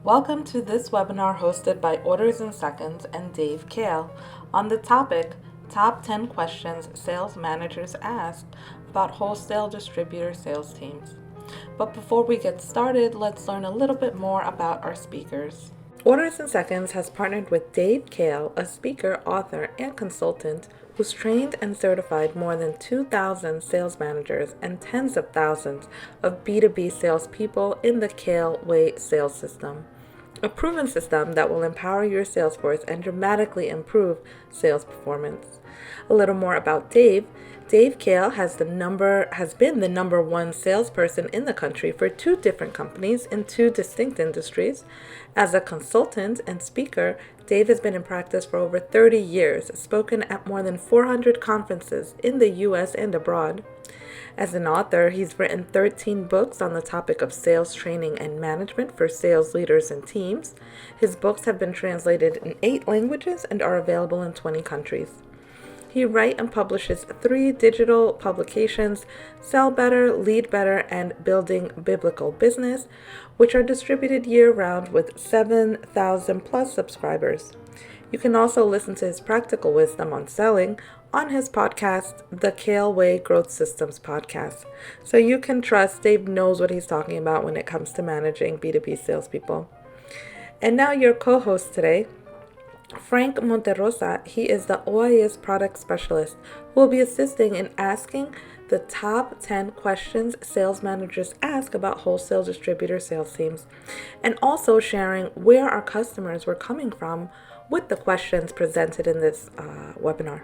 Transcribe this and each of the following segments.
Welcome to this webinar hosted by Orders in Seconds and Dave Kahle on the topic Top 10 Questions Sales Managers Ask about Wholesale Distributor Sales Teams. But before we get started, let's learn a little bit more about our speakers. Orders in Seconds has partnered with Dave Kahle, a speaker, author, and consultant who's trained and certified more than 2,000 sales managers and tens of thousands of B2B salespeople in the Kahle Way Sales System, a proven system that will empower your sales force and dramatically improve sales performance. A little more about Dave. Dave Kahle has been the number one salesperson in the country for two different companies in two distinct industries. As a consultant and speaker, Dave has been in practice for over 30 years, spoken at more than 400 conferences in the U.S. and abroad. As an author, he's written 13 books on the topic of sales training and management for sales leaders and teams. His books have been translated in 8 languages and are available in 20 countries. He writes and publishes 3 digital publications, Sell Better, Lead Better, and Building Biblical Business, which are distributed year-round with 7,000 plus subscribers. You can also listen to his practical wisdom on selling on his podcast, the Kahle Way Growth Systems podcast. So you can trust Dave knows what he's talking about when it comes to managing B2B salespeople. And now your co-host today, Frank Monterrosa. He is the OIS Product Specialist who will be assisting in asking the top 10 questions sales managers ask about wholesale distributor sales teams, and also sharing where our customers were coming from with the questions presented in this webinar.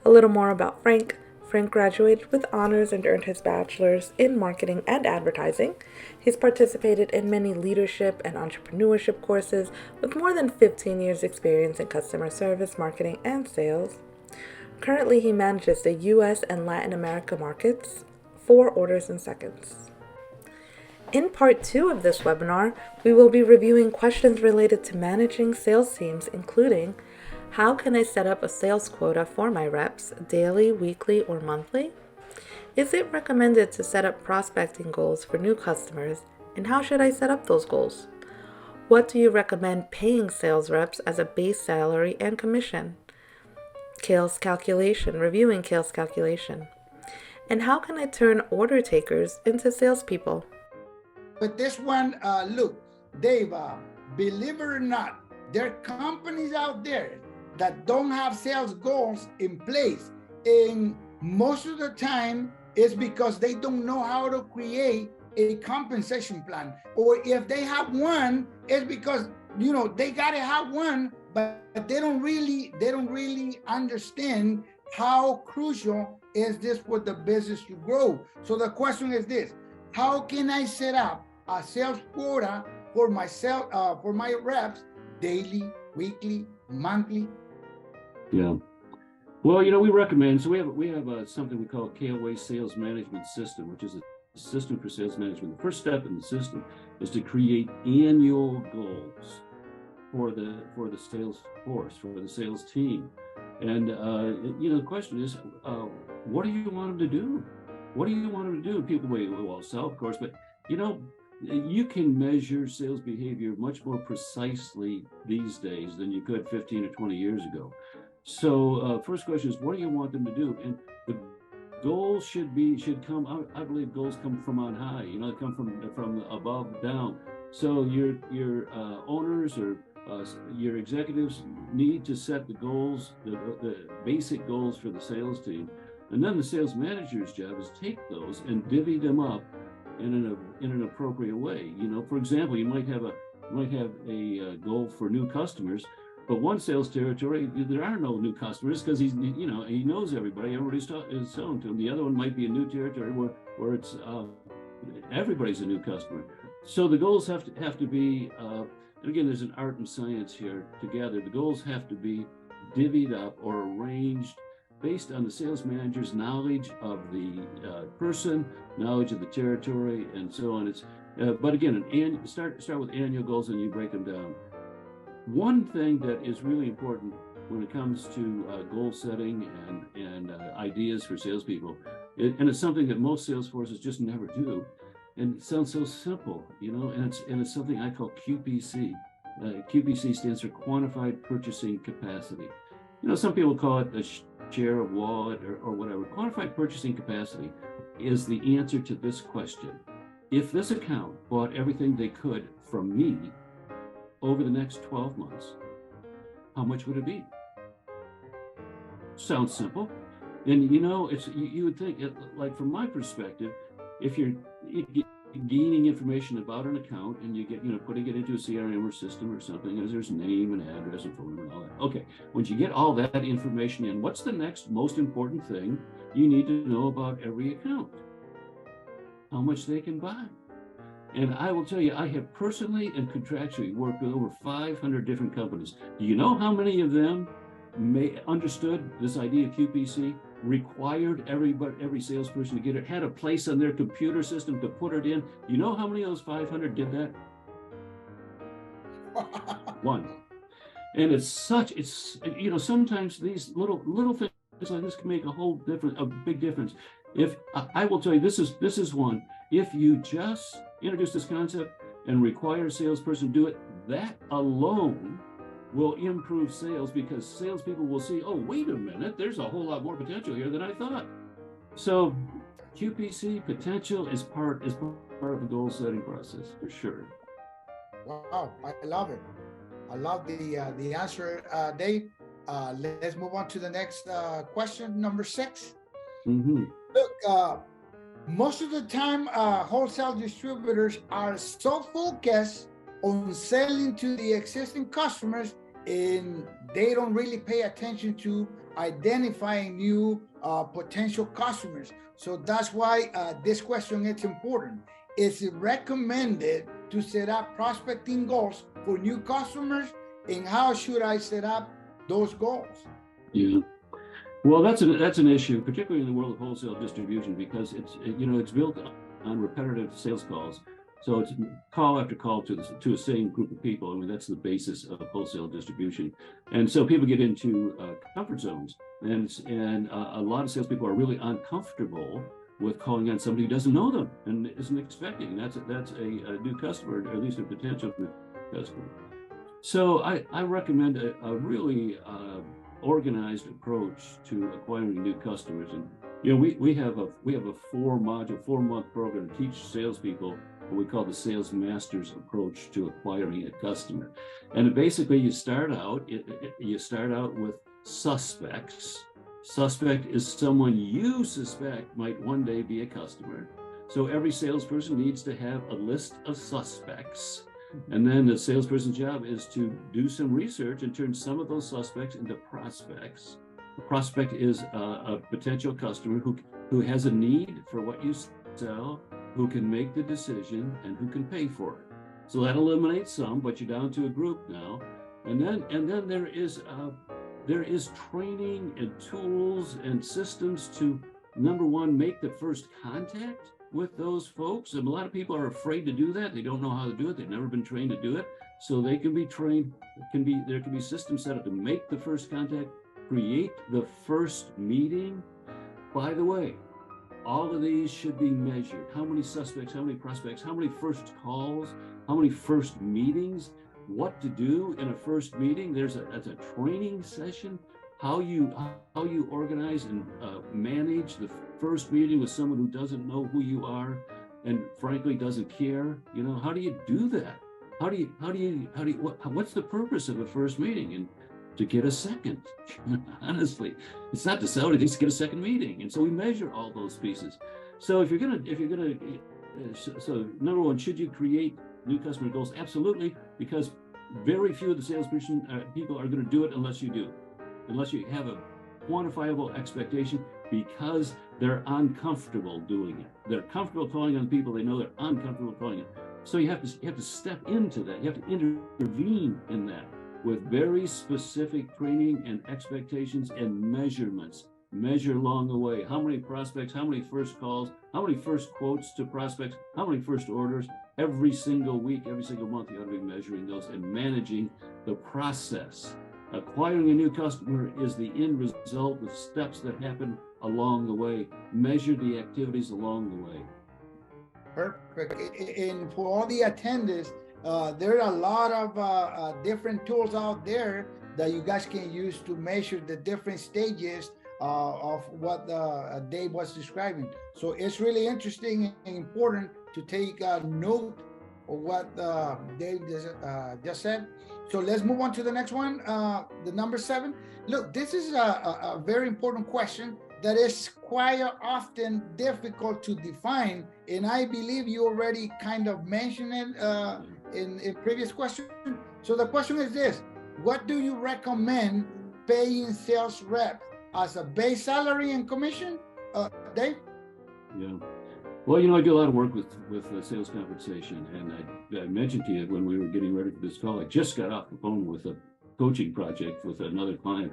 A little more about Frank. Frank graduated with honors and earned his bachelor's in marketing and advertising. He's participated in many leadership and entrepreneurship courses with more than 15 years experience in customer service, marketing, and sales. Currently, he manages the U.S. and Latin America markets for Orders in Seconds. In part 2 of this webinar, we will be reviewing questions related to managing sales teams, including how can I set up a sales quota for my reps, daily, weekly, or monthly? Is it recommended to set up prospecting goals for new customers, and how should I set up those goals? What do you recommend paying sales reps as a base salary and commission? Kahle's calculation, reviewing Kahle's calculation. And how can I turn order takers into salespeople? But this one, look, Dave, believe it or not, there are companies out there that don't have sales goals in place. And most of the time, it's because they don't know how to create a compensation plan. Or if they have one, it's because, they gotta have one, but they don't really understand how crucial is this for the business to grow. So the question is this: how can I set up a sales quota for for my reps, daily, weekly, monthly? Yeah. Well, we recommend, so we have something we call Kahle Way Sales Management System, which is a system for sales management. The first step in the system is to create annual goals for the sales force, for the sales team. And, the question is, what do you want them to do? What do you want them to do? People will sell, of course, but, you can measure sales behavior much more precisely these days than you could 15 or 20 years ago. So first question is, what do you want them to do? And the goals should come, I believe goals come from on high, they come from above down. So your owners or your executives need to set the goals, the basic goals for the sales team. And then the sales manager's job is take those and divvy them up in an appropriate way. For example, you might have a goal for new customers, but one sales territory, there are no new customers because he knows everybody is selling to him. The other one might be a new territory where it's everybody's a new customer. So the goals have to be, and again, there's an art and science here together. The goals have to be divvied up or arranged based on the sales manager's knowledge of the person, knowledge of the territory, and so on. But again, start with annual goals, and you break them down. One thing that is really important when it comes to goal setting and ideas for salespeople, and it's something that most sales forces just never do, and it sounds so simple, and it's something I call QPC. QPC stands for Quantified Purchasing Capacity. Some people call it the share of wallet or whatever. Quantified Purchasing Capacity is the answer to this question. If this account bought everything they could from me over the next 12 months, how much would it be? Sounds simple. And you would think, like from my perspective, if you're gaining information about an account and you get, putting it into a CRM or system or something, as there's name and address and phone number and all that. Okay, once you get all that information in, what's the next most important thing you need to know about every account? How much they can buy. And I will tell you, I have personally and contractually worked with over 500 different companies. Do you know how many of them understood this idea of QPC, required every salesperson to get it, had a place on their computer system to put it in? You know how many of those 500 did that? One. And it's sometimes these little things like this can make a big difference. If I will tell you, this is one. If you just introduce this concept and require a salesperson to do it, that alone will improve sales, because salespeople will see, oh, wait a minute, there's a whole lot more potential here than I thought. So QPC potential is part of the goal setting process for sure. Wow, I love it. I love the answer, Dave. Let's move on to the next question, number 6. Mm-hmm. Look, most of the time, wholesale distributors are so focused on selling to the existing customers, and they don't really pay attention to identifying new potential customers. So that's why this question is important. Is it recommended to set up prospecting goals for new customers, and how should I set up those goals? Yeah. Well, that's an issue, particularly in the world of wholesale distribution, because it's built on repetitive sales calls. So it's call after call to a same group of people. I mean, that's the basis of wholesale distribution. And so people get into comfort zones, and a lot of salespeople are really uncomfortable with calling on somebody who doesn't know them and isn't expecting. That's a new customer, or at least a potential new customer. So I recommend a really organized approach to acquiring new customers. And we have a 4-month program to teach salespeople what we call the sales master's approach to acquiring a customer. And basically, you start out with suspects. Suspect is someone you suspect might one day be a customer. So every salesperson needs to have a list of suspects. And then the salesperson's job is to do some research and turn some of those suspects into prospects. A prospect is a potential customer who has a need for what you sell, who can make the decision, and who can pay for it. So that eliminates some, but you're down to a group now. And then there is training and tools and systems to, number one, make the first contact with those folks. And a lot of people are afraid to do that. They don't know how to do it. They've never been trained to do it. So they can be trained. There can be systems set up to make the first contact, create the first meeting. By the way, all of these should be measured. How many suspects, how many prospects, how many first calls, how many first meetings, what to do in a first meeting. That's a training session. How you organize and manage the first meeting with someone who doesn't know who you are and frankly doesn't care. How do you do that? What's the purpose of a first meeting? And to get a second. Honestly, it's not to sell it, it's to get a second meeting. And so we measure all those pieces. So if you're gonna, so number one, should you create new customer goals? Absolutely, because very few of the people are going to do it unless you do, unless you have a quantifiable expectation, because they're uncomfortable doing it. They're comfortable calling on people they know, they're uncomfortable calling it. So you have to step into that. You have to intervene in that with very specific training and expectations and measurements. Measure along the way. How many prospects, how many first calls, how many first quotes to prospects, how many first orders. Every single week, every single month, you ought to be measuring those and managing the process. Acquiring a new customer is the end result with steps that happen along the way. Measure the activities along the way. Perfect. And for all the attendees, there are a lot of different tools out there that you guys can use to measure the different stages of what Dave was describing. So it's really interesting and important to take note of what Dave just said. So let's move on to the next one, the number 7. Look, this is a very important question that is quite often difficult to define, and I believe you already kind of mentioned it in previous question. So the question is this: what do you recommend paying sales reps as a base salary and commission? Dave? Yeah. Well, I do a lot of work with sales compensation, and I mentioned to you when we were getting ready for this call, I just got off the phone with a coaching project with another client,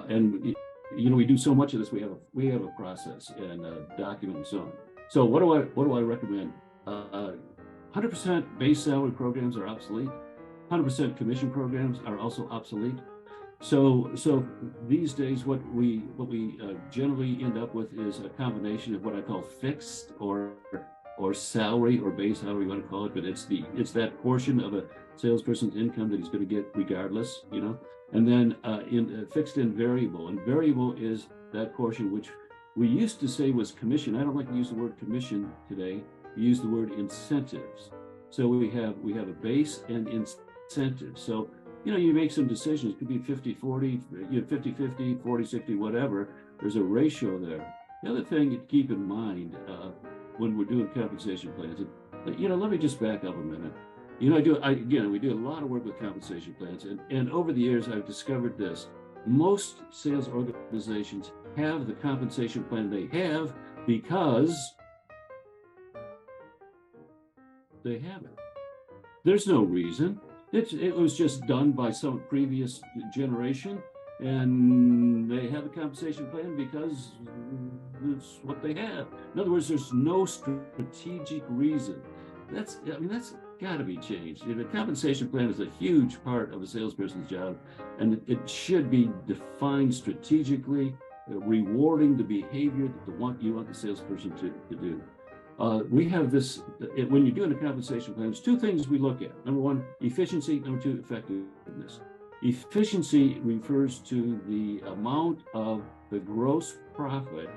and we do so much of this. We have a process and a document and so on. So what do I recommend? 100% base salary programs are obsolete. 100% commission programs are also obsolete. So these days, what we generally end up with is a combination of what I call fixed or salary or base salary, you want to call it, but it's that portion of a salesperson's income that he's going to get regardless, and then in fixed and variable. And variable is that portion which we used to say was commission. I don't like to use the word commission today. We use the word incentives. So we have a base and incentives. So you make some decisions. It could be 50-40, 50-50, 40-60, whatever. There's a ratio there. The other thing to keep in mind when we're doing compensation plans, let me just back up a minute. we do a lot of work with compensation plans, and over the years, I've discovered this. Most sales organizations have the compensation plan they have because they have it. There's no reason. It was just done by some previous generation, and they have a compensation plan because it's what they have. In other words, there's no strategic reason. That's got to be changed. The compensation plan is a huge part of a salesperson's job, and it should be defined strategically, rewarding the behavior that you want the salesperson to do. We have this, when you're doing a compensation plan, there's two things we look at. Number one, efficiency. Number two, effectiveness. Efficiency refers to the amount of the gross profit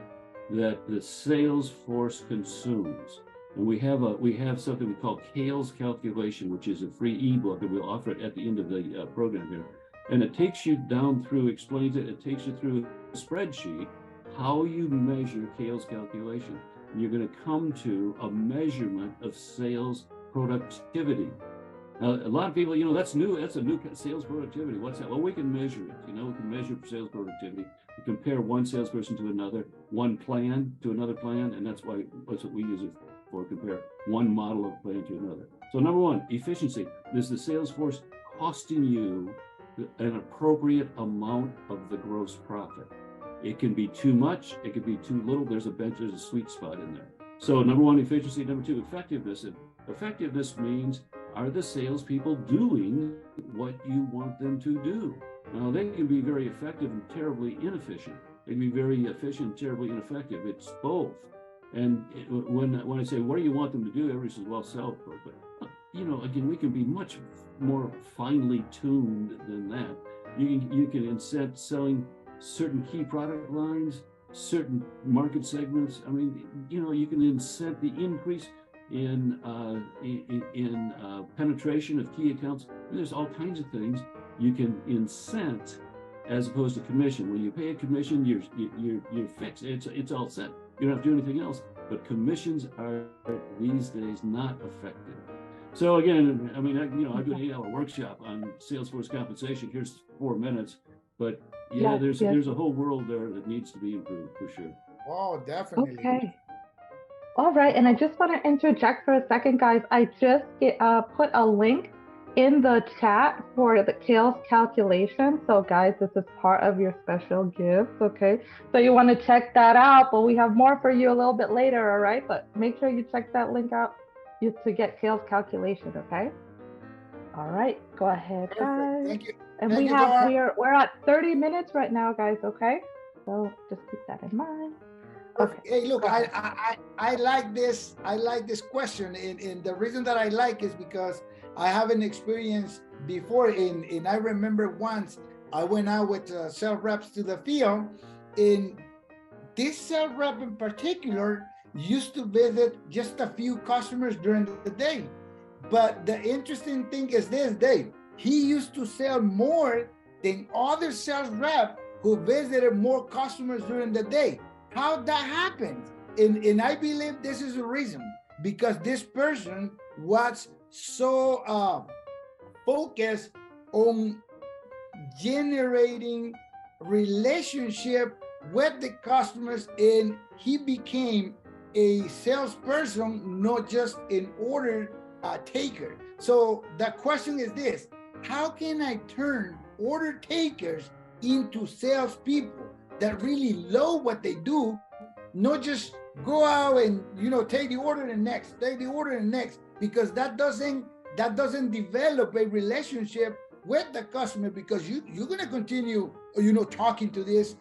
that the sales force consumes. And we have something we call Kahle's Calculation, which is a free ebook, and we'll offer it at the end of the program here. And it takes you down through, explains it, it takes you through a spreadsheet, how you measure Kahle's Calculation. You're going to come to a measurement of sales productivity. Now, a lot of people, that's new. That's a new sales productivity. What's that? Well, we can measure it. We can measure sales productivity. We compare one salesperson to another, one plan to another plan, and that's what we use it for. Compare one model of plan to another. So number one, efficiency. Is the sales force costing you an appropriate amount of the gross profit? It can be too much, it could be too little. There's a sweet spot in there. So number one, efficiency. Number two, effectiveness. And effectiveness means, are the salespeople doing what you want them to do? Now, they can be very effective and terribly inefficient. They can be very efficient and terribly ineffective. It's both. And when I say, what do you want them to do? Everybody says, well, sell. But again, we can be much more finely tuned than that. You can incent selling certain key product lines, certain market segments. I mean, you can incent the increase in penetration of key accounts. There's all kinds of things you can incent as opposed to commission. When you pay a commission, you're fixed. It's all set. You don't have to do anything else. But commissions are these days not effective. So again, I do an 8-hour workshop on Salesforce compensation. Here's 4 minutes. But there's a whole world there that needs to be improved for sure. Oh, definitely. Okay. All right. And I just want to interject for a second, guys. I just put a link in the chat for the Kahle's Calculation. So guys, this is part of your special gift. Okay. So you want to check that out, but we have more for you a little bit later. All right. But make sure you check that link out to get Kahle's Calculation. Okay. All right. Go ahead, guys. Thank you. And we're at 30 minutes right now, guys, okay? So just keep that in mind. Perfect. Hey, look, I like this. I like this question, and the reason that I like is because I have an experience before. And I remember once I went out with sales reps to the field, and this sales rep in particular used to visit just a few customers during the day. But the interesting thing is this, Dave. He used to sell more than other sales rep who visited more customers during the day. How that happens? And I believe this is the reason, because this person was so focused on generating relationship with the customers, and he became a salesperson, not just an order taker. So the question is this: how can I turn order takers into salespeople that really love what they do, not just go out and take the order and next, take the order and next, because that doesn't develop a relationship with the customer, because you're going to continue talking to these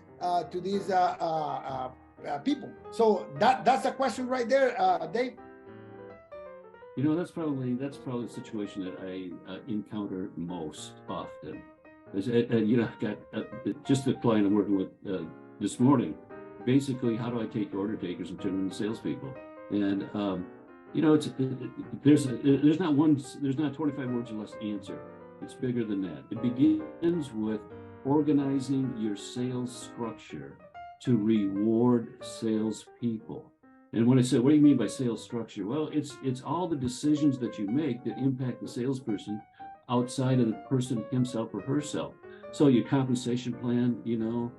people. So that's the question right there, Dave. That's probably the situation that I encounter most often. I've got just the client I'm working with this morning. Basically, how do I take order takers and turn them into salespeople? And there's not 25 words or less answer. It's bigger than that. It begins with organizing your sales structure to reward salespeople. And when I say, what do you mean by sales structure? Well, it's all the decisions that you make that impact the salesperson outside of the person himself or herself. So your compensation plan, the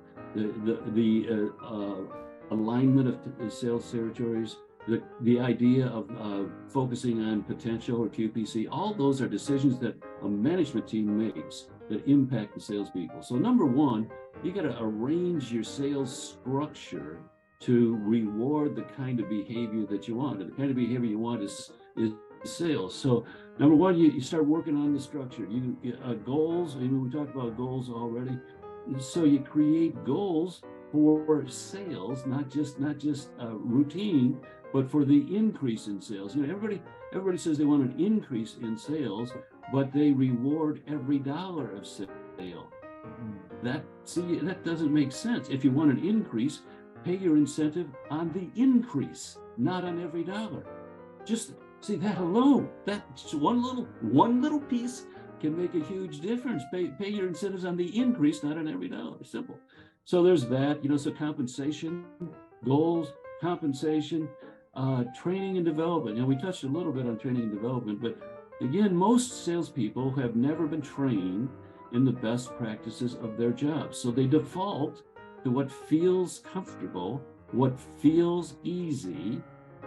alignment of the sales territories, the idea of focusing on potential or QPC, all those are decisions that a management team makes that impact the salespeople. So number one, you got to arrange your sales structure to reward the kind of behavior that you want. And the kind of behavior you want is sales. So number one, you start working on the structure. Goals, we talked about goals already. So you create goals for sales, not just routine, but for the increase in sales. Everybody says they want an increase in sales, but they reward every dollar of sale. That doesn't make sense. If you want an increase, pay your incentive on the increase, not on every dollar. Just see that alone. That's one little piece can make a huge difference. Pay your incentives on the increase, not on every dollar. Simple. So there's that. So compensation, goals, compensation, training and development. We touched a little bit on training and development, but again, most salespeople have never been trained in the best practices of their job. So they default to what feels comfortable, what feels easy,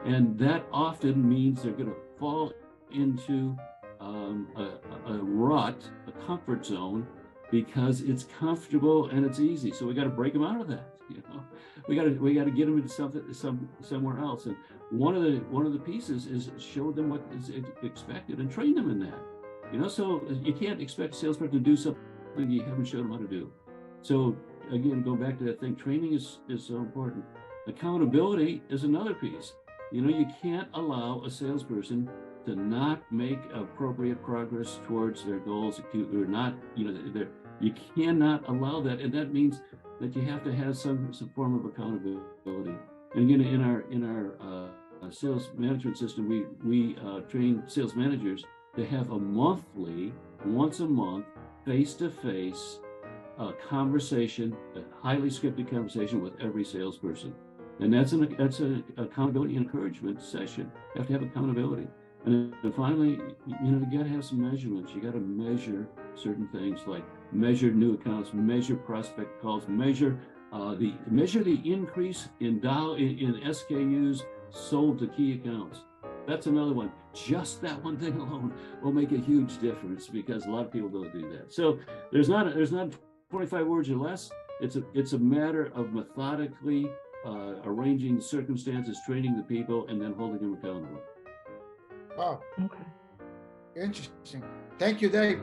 and that often means they're going to fall into a rut, a comfort zone, because it's comfortable and it's easy. So we got to break them out of that. We got to get them into somewhere else. And one of the pieces is show them what is expected and train them in that. So you can't expect a salesperson to do something you haven't showed them how to do. So again, go back to that thing. Training is so important. Accountability is another piece. You can't allow a salesperson to not make appropriate progress towards their goals, or not, you cannot allow that. And that means that you have to have some form of accountability. And again, in our sales management system, we train sales managers to have a monthly, once a month, face-to-face conversation, a highly scripted conversation with every salesperson. And that's an accountability and encouragement session. You have to have accountability. And then finally, you got to have some measurements. You got to measure certain things, like measure new accounts, measure prospect calls, measure the increase in SKUs sold to key accounts. That's another one. Just that one thing alone will make a huge difference, because a lot of people don't do that. So there's not 25 words or less. It's a matter of methodically arranging circumstances, training the people, and then holding them accountable. Wow. Okay. Interesting. Thank you, Dave.